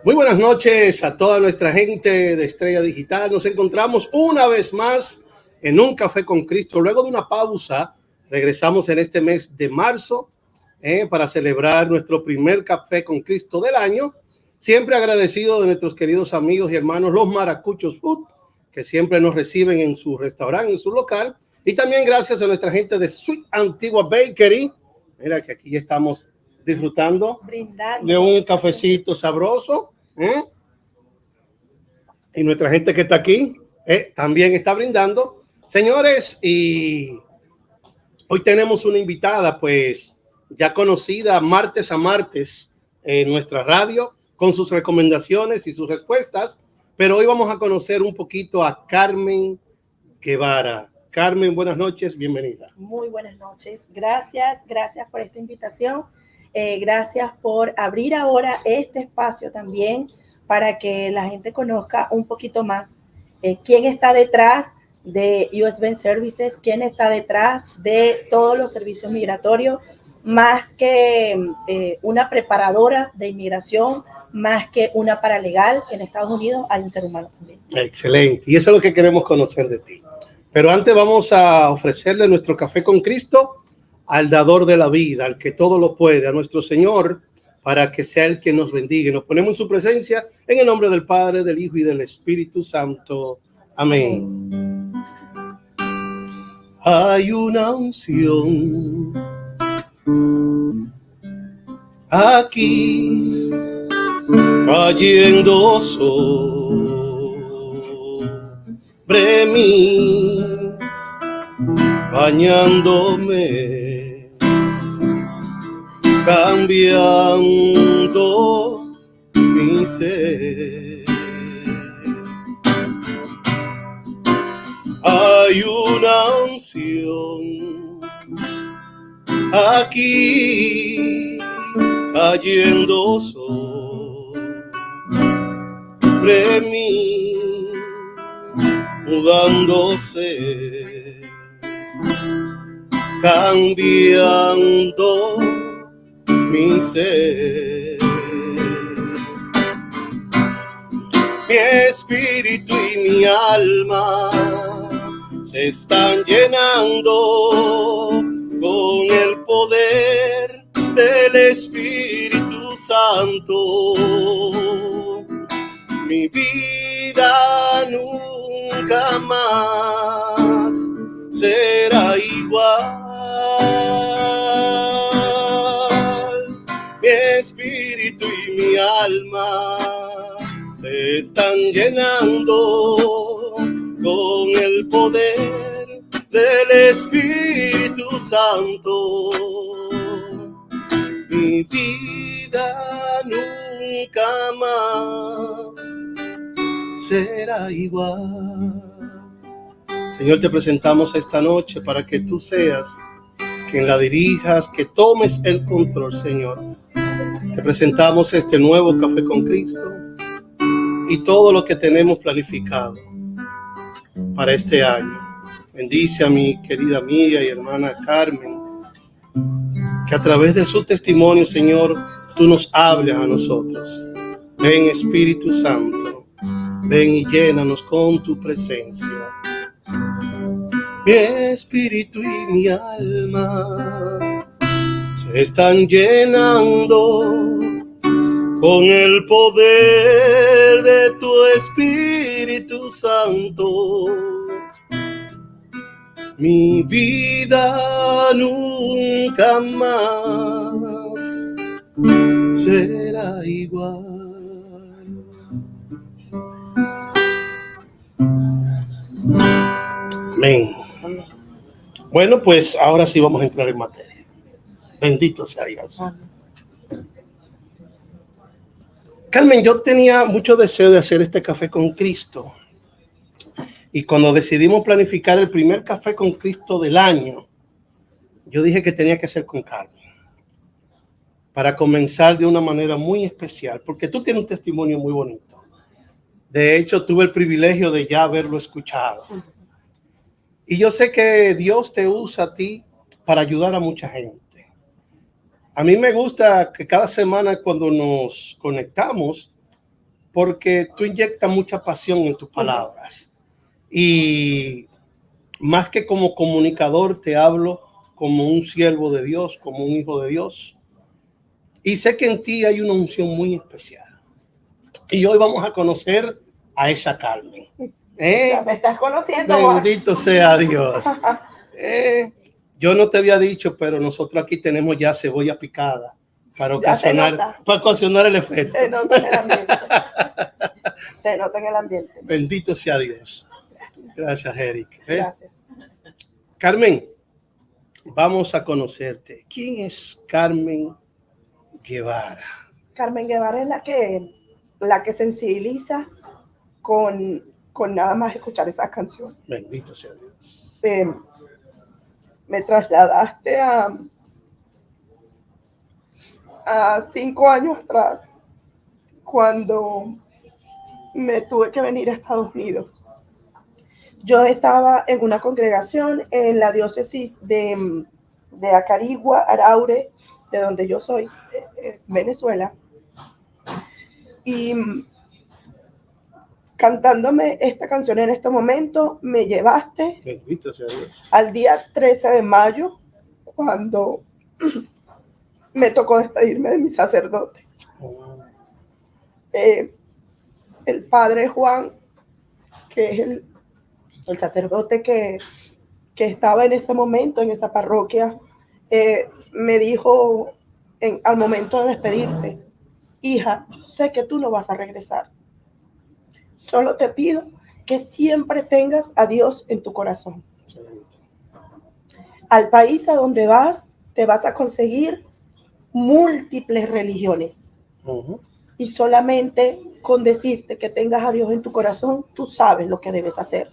Muy buenas noches a toda nuestra gente de Estrella Digital. Nos encontramos una vez más en un Café con Cristo. Luego de una pausa, regresamos en este mes de marzo para celebrar nuestro primer Café con Cristo del año. Siempre agradecido de nuestros queridos amigos y hermanos, los Maracuchos Food, que siempre nos reciben en su restaurante, en su local. Y también gracias a nuestra gente de Sweet Antigua Bakery. Mira que aquí estamos disfrutando de un cafecito sabroso. Y nuestra gente que está aquí también está brindando. Señores, y hoy tenemos una invitada, pues ya conocida martes a martes en nuestra radio, con sus recomendaciones y sus respuestas. Pero hoy vamos a conocer un poquito a Carmen Guevara. Carmen, buenas noches, bienvenida. Muy buenas noches, gracias por esta invitación. Gracias por abrir ahora este espacio también para que la gente conozca un poquito más quién está detrás de US Bank Services, quién está detrás de todos los servicios migratorios, más que una preparadora de inmigración, más que una paralegal en Estados Unidos, hay un ser humano también. Excelente, y eso es lo que queremos conocer de ti. Pero antes vamos a ofrecerle nuestro café con Cristo al dador de la vida, al que todo lo puede, a nuestro Señor, para que sea el que nos bendiga. Nos ponemos en su presencia en el nombre del Padre, del Hijo y del Espíritu Santo. Amén. Hay una unción aquí cayendo sobre mí, bañándome, cambiando mi ser. Hay una unción aquí cayendo sobre mí, mudándose, cambiando mi ser. Mi espíritu y mi alma se están llenando con el poder del Espíritu Santo. Mi vida nunca más será igual. Mi espíritu y mi alma se están llenando con el poder del Espíritu Santo. Mi vida nunca más será igual. Señor, te presentamos esta noche para que tú seas quien la dirijas, que tomes el control, Señor. Te presentamos este nuevo Café con Cristo y todo lo que tenemos planificado para este año. Bendice a mi querida amiga y hermana Carmen, que a través de su testimonio, Señor, tú nos hables a nosotros. Ven, Espíritu Santo, ven y llénanos con tu presencia. Mi espíritu y mi alma se están llenando con el poder de tu Espíritu Santo. Mi vida nunca más será igual. Amén. Bueno, pues ahora sí vamos a entrar en materia. Bendito sea Dios. Carmen, yo tenía mucho deseo de hacer este Café con Cristo. Y cuando decidimos planificar el primer Café con Cristo del año, yo dije que tenía que ser con Carmen. Para comenzar de una manera muy especial, porque tú tienes un testimonio muy bonito. De hecho, tuve el privilegio de ya haberlo escuchado. Y yo sé que Dios te usa a ti para ayudar a mucha gente. A mí me gusta que cada semana cuando nos conectamos, porque tú inyectas mucha pasión en tus palabras. Y más que como comunicador, te hablo como un siervo de Dios, como un hijo de Dios. Y sé que en ti hay una unción muy especial. Y hoy vamos a conocer a esa Carmen. Ya me estás conociendo. Bendito sea Dios. Yo no te había dicho, pero nosotros aquí tenemos ya cebolla picada para ocasionar el efecto. Se nota en el ambiente. Se nota en el ambiente. Bendito sea Dios. Gracias, Eric. Gracias. Carmen, vamos a conocerte. ¿Quién es Carmen Guevara? Carmen Guevara es la que sensibiliza con nada más escuchar esas canciones. Bendito sea Dios. Me trasladaste a 5 años atrás, cuando me tuve que venir a Estados Unidos. Yo estaba en una congregación en la diócesis de Acarigua, Araure, de donde yo soy, Venezuela, y cantándome esta canción en este momento, me llevaste al día 13 de mayo, cuando me tocó despedirme de mi sacerdote. El padre Juan, que es el sacerdote que estaba en ese momento, en esa parroquia, me dijo al momento de despedirse: hija, yo sé que tú no vas a regresar. Solo te pido que siempre tengas a Dios en tu corazón. Al país a donde vas, te vas a conseguir múltiples religiones. Y solamente con decirte que tengas a Dios en tu corazón, tú sabes lo que debes hacer.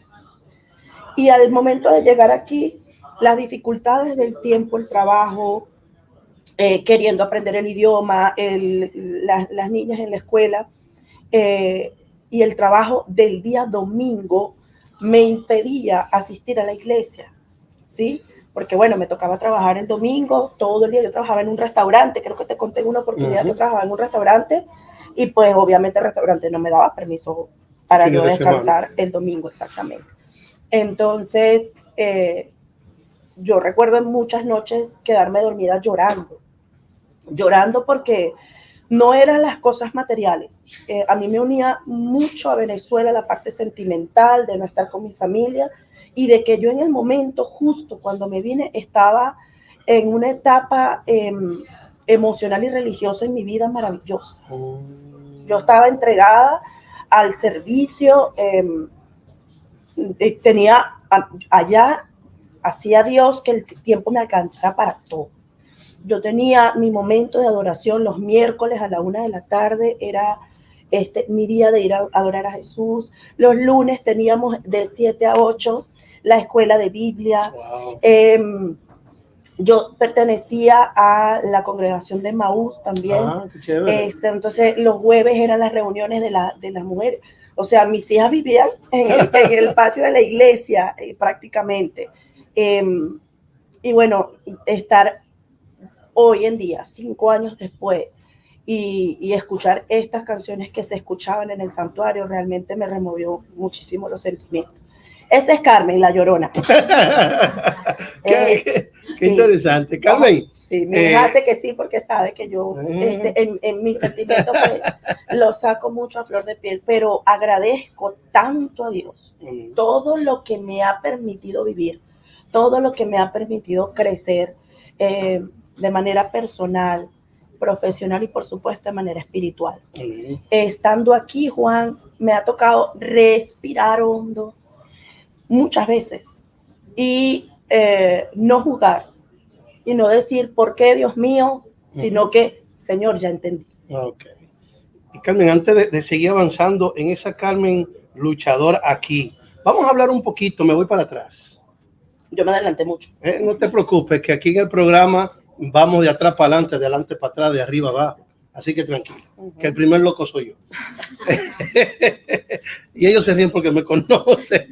Y al momento de llegar aquí, las dificultades del tiempo, el trabajo, queriendo aprender el idioma, las niñas en la escuela, y el trabajo del día domingo me impedía asistir a la iglesia, ¿sí? Porque bueno, me tocaba trabajar el domingo todo el día. Yo trabajaba en un restaurante, creo que te conté en una oportunidad que trabajaba en un restaurante, y pues obviamente el restaurante no me daba permiso para yo descansar el domingo, exactamente. Entonces, yo recuerdo en muchas noches quedarme dormida llorando porque no eran las cosas materiales. A mí me unía mucho a Venezuela la parte sentimental de no estar con mi familia, y de que yo en el momento justo cuando me vine estaba en una etapa emocional y religiosa en mi vida maravillosa. Yo estaba entregada al servicio, tenía allá, hacía Dios que el tiempo me alcanzara para todo. Yo tenía mi momento de adoración los miércoles a la 1 de la tarde, era mi día de ir a adorar a Jesús. Los lunes teníamos de 7 a 8 la escuela de Biblia. Wow. Yo pertenecía a la congregación de Maús también. Entonces los jueves eran las reuniones de las mujeres. O sea, mis hijas vivían en el patio de la iglesia prácticamente. Y bueno, estar hoy en día, 5 años después, y escuchar estas canciones que se escuchaban en el santuario, realmente me removió muchísimo los sentimientos. Esa es Carmen, la Llorona. Qué interesante. Carmen. Sí, mi hija hace que sí, porque sabe que yo en mis sentimientos pues, lo saco mucho a flor de piel, pero agradezco tanto a Dios todo lo que me ha permitido vivir, todo lo que me ha permitido crecer de manera personal, profesional y por supuesto de manera espiritual. Estando aquí, Juan, me ha tocado respirar hondo muchas veces y no juzgar y no decir por qué, Dios mío, sino que, Señor, ya entendí. Okay. Y Carmen, antes de seguir avanzando en esa Carmen luchador aquí, vamos a hablar un poquito, me voy para atrás. Yo me adelanté mucho. No te preocupes, que aquí en el programa vamos de atrás para adelante, de adelante para atrás, de arriba abajo. Así que tranquilo, que el primer loco soy yo. Y ellos se ríen porque me conocen.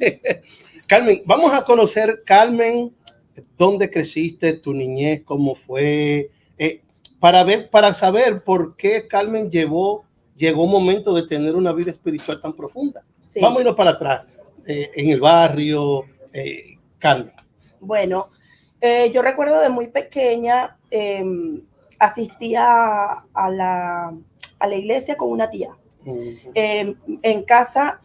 Carmen, vamos a conocer, Carmen, dónde creciste, tu niñez, cómo fue, para saber por qué Carmen llevó llegó un momento de tener una vida espiritual tan profunda. Sí. Vamos a irnos para atrás, en el barrio, Carmen. Bueno, yo recuerdo de muy pequeña, asistía a la iglesia con una tía. En casa,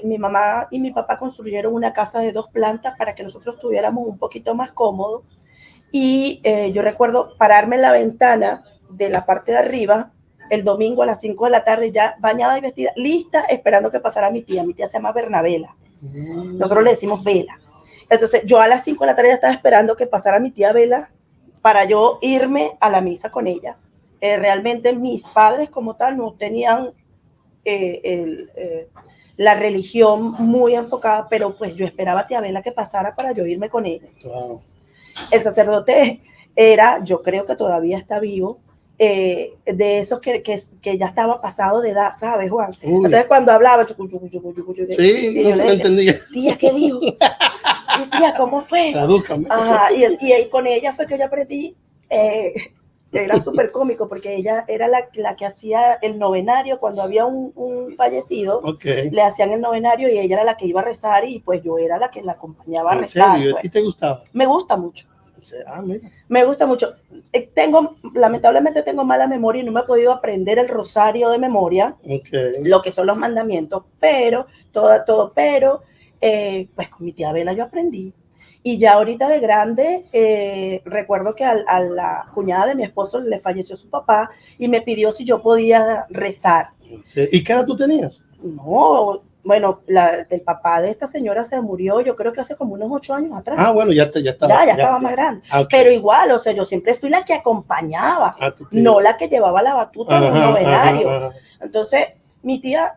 mi mamá y mi papá construyeron una casa de 2 plantas para que nosotros estuviéramos un poquito más cómodos. Y yo recuerdo pararme en la ventana de la parte de arriba el domingo a las 5 de la tarde, ya bañada y vestida, lista, esperando que pasara mi tía. Mi tía se llama Bernabela. Nosotros le decimos Vela. Entonces yo a las 5 de la tarde ya estaba esperando que pasara mi tía Vela para yo irme a la misa con ella. Realmente mis padres como tal no tenían la religión muy enfocada, pero pues yo esperaba a tía Vela que pasara para yo irme con ella. Wow. El sacerdote era, yo creo que todavía está vivo, de esos que ya estaba pasado de edad, ¿sabes, Juan? Uy. Entonces cuando hablaba, sí, y yo le decía, entendía. Tía, ¿qué dijo? Y tía, ¿cómo fue? Tradúcame. Ajá, y con ella fue que yo aprendí. Era súper cómico porque ella era la que hacía el novenario cuando había un fallecido. Okay. Le hacían el novenario y ella era la que iba a rezar y pues yo era la que la acompañaba a rezar. ¿En serio? Pues. ¿A ti te gustaba? Me gusta mucho. Mira. Me gusta mucho. Lamentablemente tengo mala memoria y no me he podido aprender el rosario de memoria, lo que son los mandamientos, pero pues con mi tía Vela yo aprendí. Y ya ahorita de grande, recuerdo que a la cuñada de mi esposo le falleció su papá y me pidió si yo podía rezar. Sí. ¿Y qué edad tú tenías? No, bueno, el papá de esta señora se murió, yo creo que hace como unos 8 años atrás. Ah, bueno, ya estaba más grande. Okay. Pero igual, o sea, yo siempre fui la que acompañaba, no la que llevaba la batuta en un novenario. Entonces, mi tía,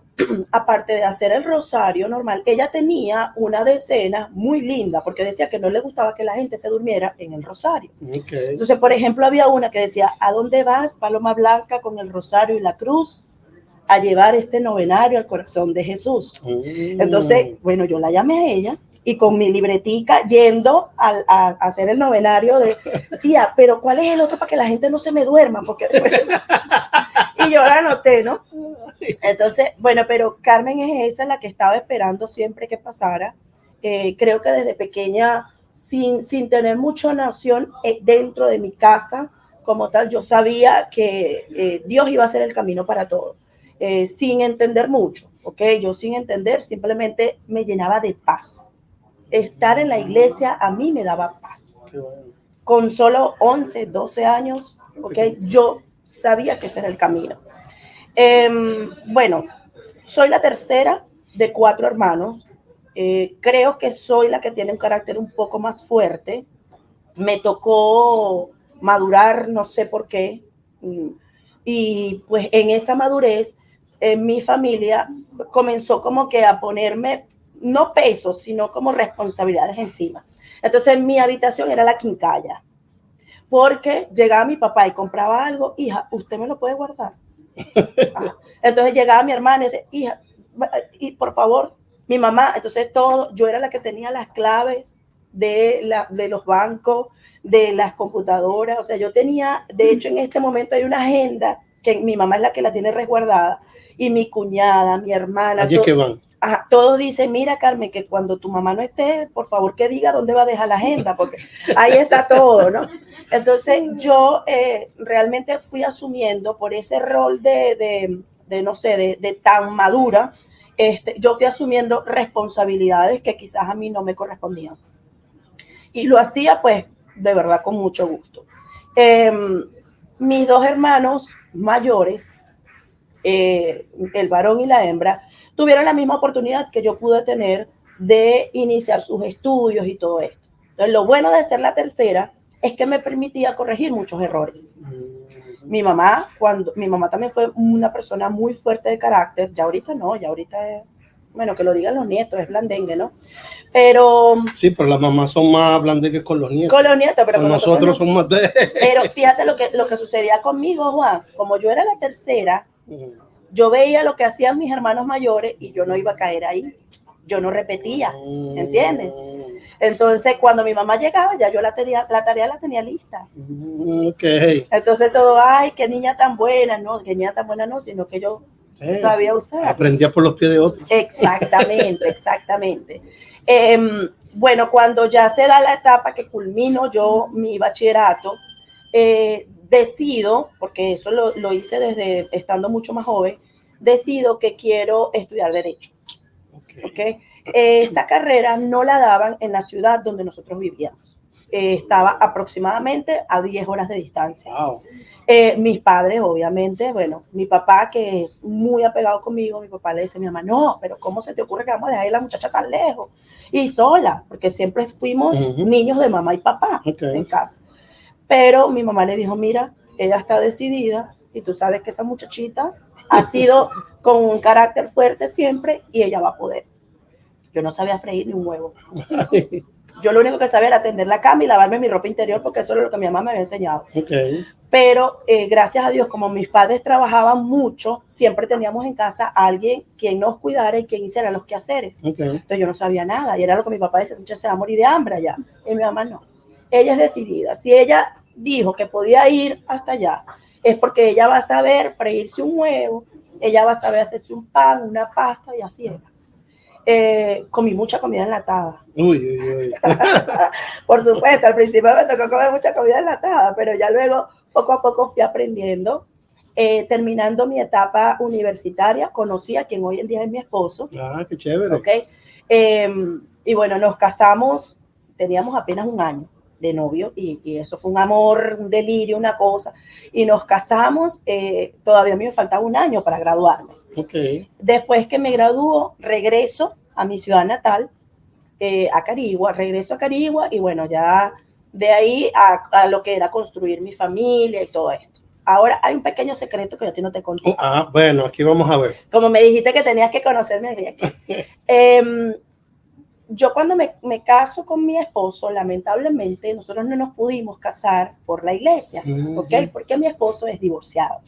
aparte de hacer el rosario normal, ella tenía una decena muy linda, porque decía que no le gustaba que la gente se durmiera en el rosario. Okay. Entonces, por ejemplo, había una que decía, ¿a dónde vas, paloma blanca, con el rosario y la cruz? A llevar este novenario al corazón de Jesús. Entonces, bueno, yo la llamé a ella y con mi libretica yendo a hacer el novenario de, tía, pero ¿cuál es el otro para que la gente no se me duerma? Porque después... y yo la anoté, ¿no? Entonces, bueno, pero Carmen es esa la que estaba esperando siempre que pasara. Creo que desde pequeña, sin tener mucha noción dentro de mi casa, como tal, yo sabía que Dios iba a ser el camino para todo. Sin entender mucho, ¿ok? Yo sin entender, simplemente me llenaba de paz. Estar en la iglesia a mí me daba paz. Con solo 11, 12 años, ¿ok? Yo sabía que ese era el camino. Bueno, soy la tercera de 4 hermanos. Creo que soy la que tiene un carácter un poco más fuerte. Me tocó madurar, no sé por qué. Y pues en esa madurez, mi familia comenzó como que a ponerme, no pesos, sino como responsabilidades encima. Entonces mi habitación era la quincalla, porque llegaba mi papá y compraba algo, hija, ¿usted me lo puede guardar? Ajá. Entonces llegaba mi hermana y decía, hija, y por favor, mi mamá, entonces todo, yo era la que tenía las claves de los bancos, de las computadoras, o sea, yo tenía, de hecho en este momento hay una agenda que mi mamá es la que la tiene resguardada, y mi cuñada, mi hermana, allí que van. Ajá, todos dicen, mira Carmen, que cuando tu mamá no esté, por favor que diga dónde va a dejar la agenda, porque ahí está todo, ¿no? Entonces yo realmente fui asumiendo por ese rol no sé, de tan madura, yo fui asumiendo responsabilidades que quizás a mí no me correspondían. Y lo hacía pues de verdad con mucho gusto. Mis 2 hermanos mayores, el varón y la hembra, tuvieron la misma oportunidad que yo pude tener de iniciar sus estudios y todo esto. Entonces, lo bueno de ser la tercera es que me permitía corregir muchos errores. Mi mamá también fue una persona muy fuerte de carácter, ya ahorita no, ya ahorita es, bueno, que lo digan los nietos, es blandengue, ¿no? Pero... Sí, pero las mamás son más blandengues con los nietos. Con los nietos, pero con nosotros no. Somos más de... Pero fíjate lo que sucedía conmigo, Juan, como yo era la tercera, yo veía lo que hacían mis hermanos mayores y yo no iba a caer ahí, yo no repetía, ¿entiendes? Entonces, cuando mi mamá llegaba, ya yo la tarea la tenía lista. Okay. Entonces todo, ay, qué niña tan buena, no, qué niña tan buena no, sino que yo sabía usar. Aprendía por los pies de otros. Exactamente, exactamente. Bueno, cuando ya se da la etapa que culmino yo mi bachillerato, decido, porque eso lo hice desde estando mucho más joven, decido que quiero estudiar Derecho. Okay. Esa carrera no la daban en la ciudad donde nosotros vivíamos. Estaba aproximadamente a 10 horas de distancia. Wow. Mis padres, obviamente, bueno, mi papá, que es muy apegado conmigo, mi papá le dice a mi mamá, no, pero ¿cómo se te ocurre que vamos a dejar a la muchacha tan lejos? Y sola, porque siempre fuimos niños de mamá y papá en casa. Pero mi mamá le dijo, mira, ella está decidida y tú sabes que esa muchachita ha sido con un carácter fuerte siempre y ella va a poder. Yo no sabía freír ni un huevo. Yo lo único que sabía era tender la cama y lavarme mi ropa interior porque eso era lo que mi mamá me había enseñado. Pero gracias a Dios, como mis padres trabajaban mucho, siempre teníamos en casa a alguien quien nos cuidara y quien hiciera los quehaceres. Entonces yo no sabía nada y era lo que mi papá decía, se va a morir de hambre allá. Y mi mamá no. Ella es decidida. Si ella dijo que podía ir hasta allá, es porque ella va a saber freírse un huevo, ella va a saber hacerse un pan, una pasta y así era. Comí mucha comida enlatada. Por supuesto, al principio me tocó comer mucha comida enlatada, pero ya luego poco a poco fui aprendiendo. Terminando mi etapa universitaria, conocí a quien hoy en día es mi esposo. Ah, qué chévere. Okay. Y bueno, nos casamos, teníamos apenas un año de novio y eso fue un amor, un delirio, una cosa. Y nos casamos, todavía a mí me faltaba un año para graduarme. Después que me graduó, regreso a mi ciudad natal, a Carigua, regreso a Carigua y bueno, ya de ahí a lo que era construir mi familia y todo esto. Ahora hay un pequeño secreto que yo a ti no te conté. Bueno, aquí vamos a ver. Como me dijiste que tenías que conocerme aquí. Yo cuando me caso con mi esposo, lamentablemente, nosotros no nos pudimos casar por la iglesia, ¿ok? Porque mi esposo es divorciado.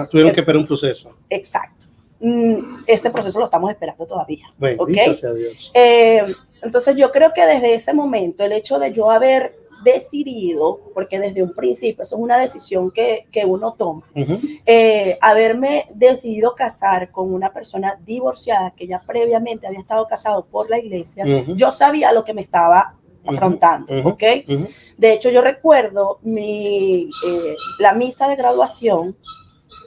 Tuvieron que esperar un proceso. Exacto. Ese proceso lo estamos esperando todavía. Bendito sea Dios. Entonces yo creo que desde ese momento, el hecho de yo haber decidido, porque desde un principio, eso es una decisión que uno toma, haberme decidido casar con una persona divorciada que ya previamente había estado casado por la iglesia, yo sabía lo que me estaba afrontando, ¿ok? De hecho, yo recuerdo la misa de graduación,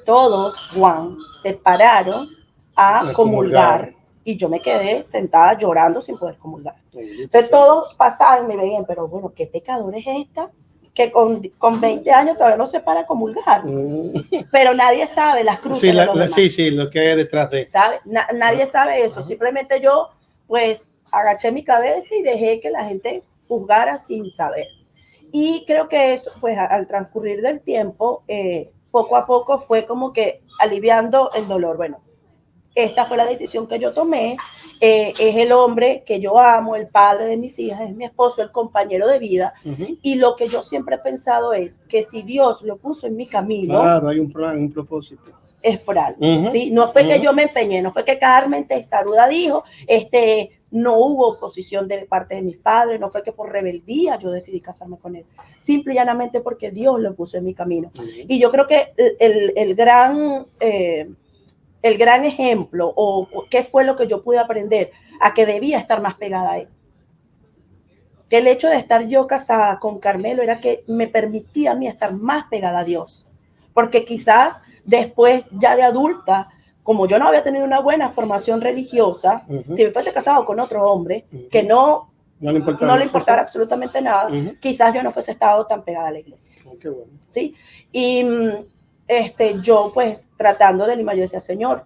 todos, Juan, se pararon a comulgar y yo me quedé sentada llorando sin poder comulgar. Entonces todos pasaban y me veían, pero bueno, ¿qué pecador es esta? Que con 20 años todavía no se para a comulgar. Pero nadie sabe las cruces de los demás. Sí, lo que hay detrás de. ¿Sabe? Nadie sabe eso. Simplemente yo, pues, agaché mi cabeza y dejé que la gente juzgara sin saber. Y creo que eso, pues, al transcurrir del tiempo, poco a poco fue como que aliviando el dolor. Bueno, esta fue la decisión que yo tomé. Es el hombre que yo amo, el padre de mis hijas, es mi esposo, el compañero de vida. Y lo que yo siempre he pensado es que si Dios lo puso en mi camino, claro, hay un plan, un propósito. Es por algo, ¿sí? No fue que yo me empeñé, no fue que Carmen Testaruda dijo, no hubo oposición de parte de mis padres, no fue que por rebeldía yo decidí casarme con él, simple y llanamente porque Dios lo puso en mi camino. Y yo creo que el gran ejemplo, o qué fue lo que yo pude aprender, a que debía estar más pegada a él. Que el hecho de estar yo casada con Carmelo era que me permitía a mí estar más pegada a Dios. Porque quizás después, ya de adulta, como yo no había tenido una buena formación religiosa, si me fuese casado con otro hombre que no le importara absolutamente nada, quizás yo no fuese estado tan pegada a la iglesia. Qué bueno. ¿Sí? Y yo pues tratando de limar, yo decía, Señor,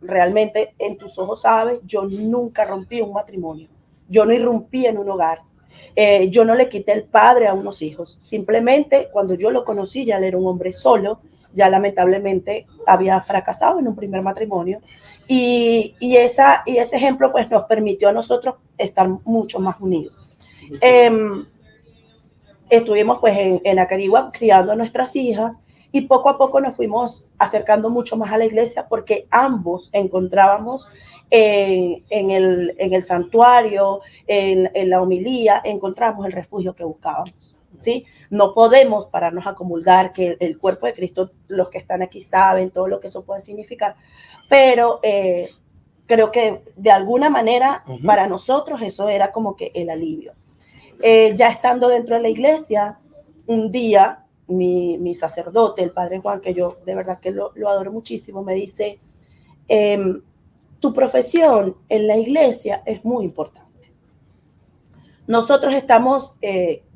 realmente en tus ojos sabes, yo nunca rompí un matrimonio, yo no irrumpí en un hogar, yo no le quité el padre a unos hijos, simplemente cuando yo lo conocí ya él era un hombre solo, ya lamentablemente había fracasado en un primer matrimonio y ese ejemplo pues nos permitió a nosotros estar mucho más unidos. Estuvimos pues en la Carigua criando a nuestras hijas y poco a poco nos fuimos acercando mucho más a la iglesia porque ambos encontrábamos en el santuario, en la homilía, encontramos el refugio que buscábamos, ¿sí? no podemos pararnos a comulgar, que el cuerpo de Cristo, los que están aquí saben todo lo que eso puede significar, pero creo que de alguna manera para nosotros eso era como que el alivio. Ya estando dentro de la iglesia, un día mi sacerdote, el padre Juan, que yo de verdad que lo adoro muchísimo, me dice, tu profesión en la iglesia es muy importante. Nosotros estamos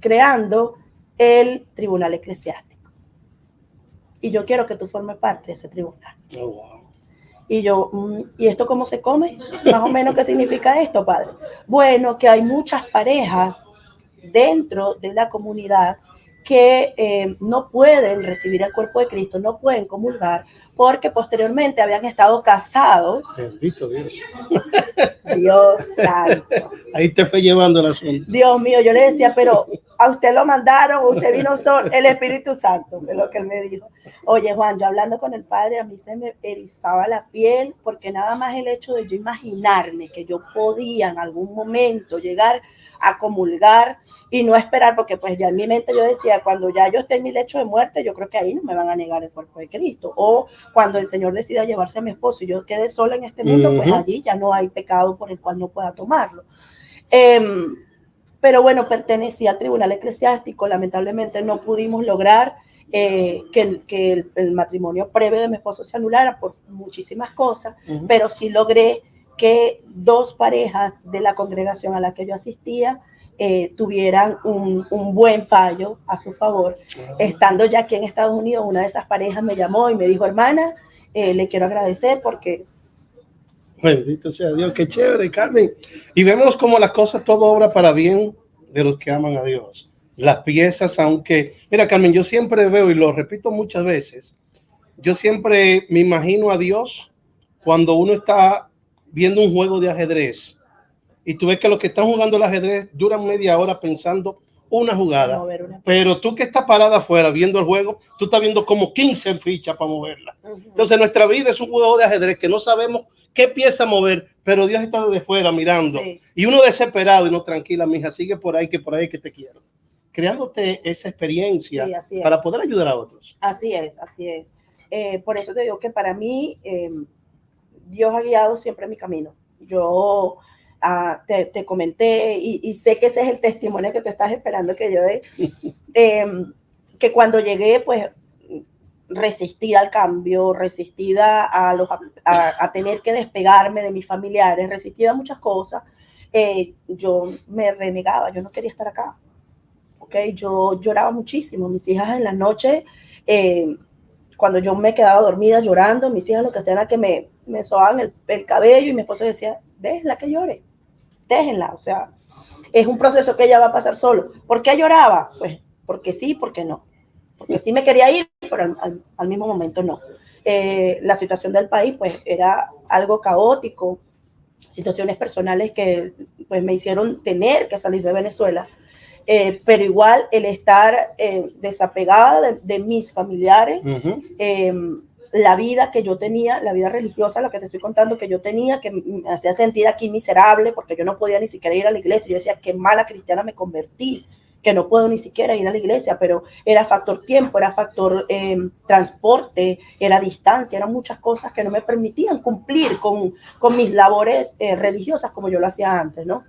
creando el tribunal eclesiástico y yo quiero que tú formes parte de ese tribunal. Oh, wow. Y yo, ¿y esto cómo se come? Más o menos, ¿qué significa esto, padre? Bueno, que hay muchas parejas dentro de la comunidad que no pueden recibir el cuerpo de Cristo, no pueden comulgar, porque posteriormente habían estado casados. Bendito Dios. Dios santo. Ahí te fue llevando el asunto. Dios mío, yo le decía, pero a usted lo mandaron, usted vino solo, el Espíritu Santo, fue lo que él me dijo. Oye, Juan, yo hablando con el padre, a mí se me erizaba la piel, porque nada más el hecho de yo imaginarme que yo podía en algún momento llegar a comulgar y no esperar, porque pues ya en mi mente yo decía, cuando ya yo esté en mi lecho de muerte, yo creo que ahí no me van a negar el cuerpo de Cristo, o cuando el Señor decida llevarse a mi esposo y yo quede sola en este mundo, pues allí ya no hay pecado por el cual no pueda tomarlo. Pero bueno, pertenecía al tribunal eclesiástico, lamentablemente no pudimos lograr que el matrimonio previo de mi esposo se anulara por muchísimas cosas, pero sí logré que 2 parejas de la congregación a la que yo asistía tuvieran un buen fallo a su favor. Estando ya aquí en Estados Unidos, una de esas parejas me llamó y me dijo, hermana, le quiero agradecer porque... Bendito sea Dios, qué chévere, Carmen. Y vemos como las cosas, todo obra para bien de los que aman a Dios. Las piezas, aunque... Mira, Carmen, yo siempre veo, y lo repito muchas veces, yo siempre me imagino a Dios cuando uno está viendo un juego de ajedrez y tú ves que los que están jugando el ajedrez duran media hora pensando una jugada, pero tú que estás parada afuera viendo el juego, tú estás viendo como 15 fichas para moverla. Entonces nuestra vida es un juego de ajedrez que no sabemos qué pieza mover, pero Dios está desde fuera mirando. Sí. Y uno desesperado y no, tranquila, mija, sigue por ahí que te quiero. Creándote esa experiencia para poder ayudar a otros. Así es, así es. Por eso te digo que para mí Dios ha guiado siempre mi camino. Yo te comenté y sé que ese es el testimonio que te estás esperando que yo dé, que cuando llegué, pues resistida al cambio, resistida a tener que despegarme de mis familiares, resistida a muchas cosas, yo me renegaba, yo no quería estar acá. Okay, yo lloraba muchísimo. Mis hijas en las noches, cuando yo me quedaba dormida llorando, mis hijas lo que hacían era que me sobaban el cabello y mi esposo decía, déjenla que llore, déjenla. O sea, es un proceso que ella va a pasar solo. ¿Por qué lloraba? Pues porque sí, porque no. Porque sí me quería ir, pero al mismo momento no. La situación del país pues era algo caótico, situaciones personales que pues me hicieron tener que salir de Venezuela. Pero igual el estar desapegada de mis familiares, la vida que yo tenía, la vida religiosa, la que te estoy contando que yo tenía, que me hacía sentir aquí miserable porque yo no podía ni siquiera ir a la iglesia. Yo decía, qué mala cristiana me convertí, que no puedo ni siquiera ir a la iglesia, pero era factor tiempo, era factor transporte, era distancia, eran muchas cosas que no me permitían cumplir con mis labores religiosas como yo lo hacía antes, ¿no?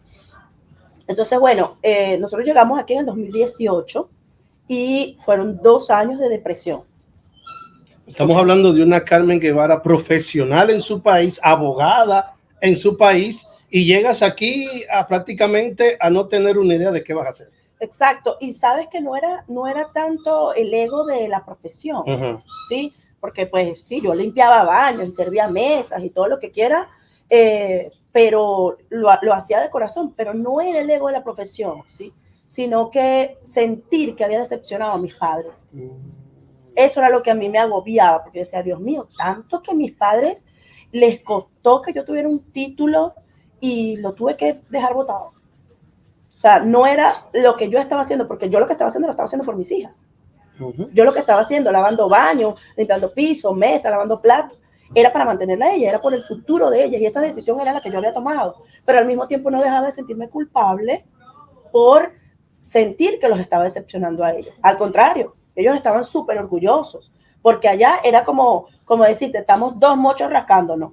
Entonces, bueno, nosotros llegamos aquí en el 2018 y fueron 2 años de depresión. Estamos hablando de una Carmen Guevara profesional en su país, abogada en su país, y llegas aquí a prácticamente a no tener una idea de qué vas a hacer. Exacto, y sabes que no era tanto el ego de la profesión, ¿sí? Porque pues sí, yo limpiaba baños y servía mesas y todo lo que quiera, pero lo hacía de corazón, pero no era el ego de la profesión, ¿sí? Sino que sentir que había decepcionado a mis padres. Eso era lo que a mí me agobiaba, porque yo decía, Dios mío, tanto que a mis padres les costó que yo tuviera un título y lo tuve que dejar botado. O sea, no era lo que yo estaba haciendo, porque yo lo que estaba haciendo lo estaba haciendo por mis hijas. Yo lo que estaba haciendo, lavando baños, limpiando pisos, mesas, lavando platos, era para mantenerla a ella, era por el futuro de ella, y esa decisión era la que yo había tomado. Pero al mismo tiempo no dejaba de sentirme culpable por sentir que los estaba decepcionando a ellos. Al contrario, ellos estaban súper orgullosos, porque allá era como decirte, estamos dos mochos rascándonos,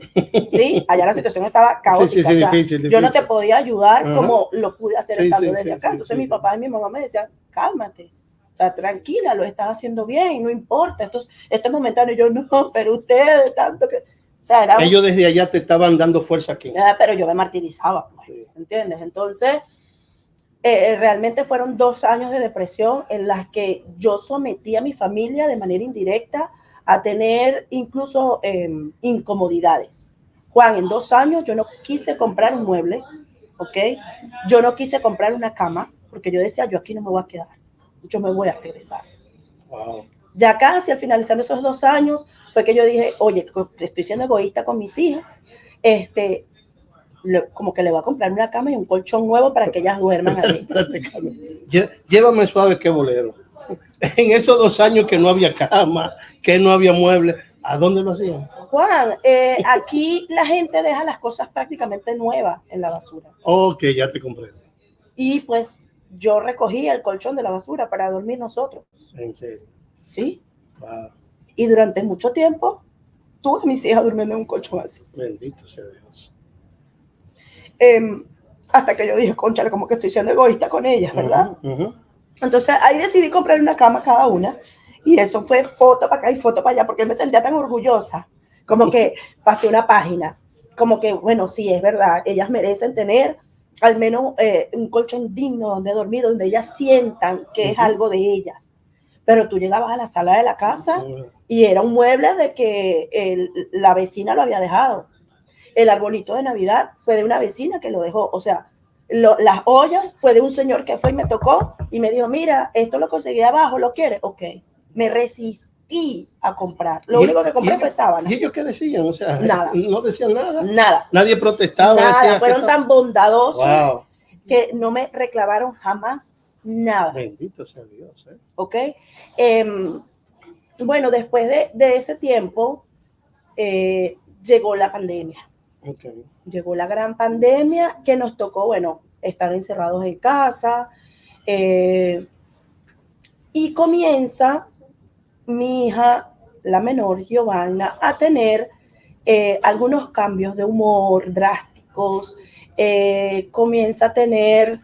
¿sí? Allá la situación estaba caótica, sí, o sea, difícil. Yo no te podía ayudar como lo pude hacer estando desde acá. Sí, Entonces mi papá y mi mamá me decían, cálmate, o sea, tranquila, lo estás haciendo bien, no importa, esto es momentáneo. Y yo, no, pero ustedes, tanto que... O sea, ellos desde allá te estaban dando fuerza aquí. Pero yo me martirizaba, pues, ¿entiendes? Entonces, realmente fueron 2 años de depresión en las que yo sometí a mi familia de manera indirecta a tener incluso incomodidades. Juan, en 2 años yo no quise comprar un mueble, ¿ok? Yo no quise comprar una cama, porque yo decía, yo aquí no me voy a quedar, yo me voy a regresar. Wow. Ya casi al finalizar esos 2 años fue que yo dije, oye, estoy siendo egoísta con mis hijas, como que le voy a comprar una cama y un colchón nuevo para que ellas duerman ahí. Llévame suave que bolero. En esos 2 años que no había cama, que no había muebles, ¿a dónde lo hacían? Juan, aquí la gente deja las cosas prácticamente nuevas en la basura. Ok, ya te comprendo. Y pues yo recogía el colchón de la basura para dormir nosotros. ¿En serio? Sí. Wow. Y durante mucho tiempo tuve a mis hijas durmiendo en un colchón así. Bendito sea Dios. Hasta que yo dije, cónchale, como que estoy siendo egoísta con ellas, ¿verdad? Entonces ahí decidí comprar una cama cada una. Y eso fue foto para acá y foto para allá, porque me sentía tan orgullosa. Como que pasé una página. Como que, bueno, sí, es verdad, ellas merecen tener al menos un colchón digno donde dormir, donde ellas sientan que es algo de ellas. Pero tú llegabas a la sala de la casa y era un mueble de que la vecina lo había dejado. El arbolito de Navidad fue de una vecina que lo dejó. O sea, las ollas fue de un señor que fue y me tocó y me dijo, mira, esto lo conseguí abajo, ¿lo quieres? Ok. Me resistí a comprar. Lo único que compré fue sábanas. ¿Y ellos qué decían? O sea, nada. No decían nada. Nada. Nadie protestaba. Nada. Fueron tan bondadosos wow. que no me reclamaron jamás nada. Bendito sea Dios. Ok. Bueno, después de ese tiempo llegó la pandemia. Okay. Llegó la gran pandemia que nos tocó, bueno, estar encerrados en casa. Y comienza mi hija, la menor, Giovanna, a tener algunos cambios de humor drásticos. Comienza a tener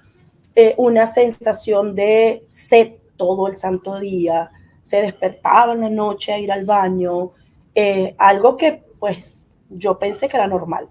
una sensación de sed todo el santo día. Se despertaba en la noche a ir al baño. Algo que, pues, yo pensé que era normal.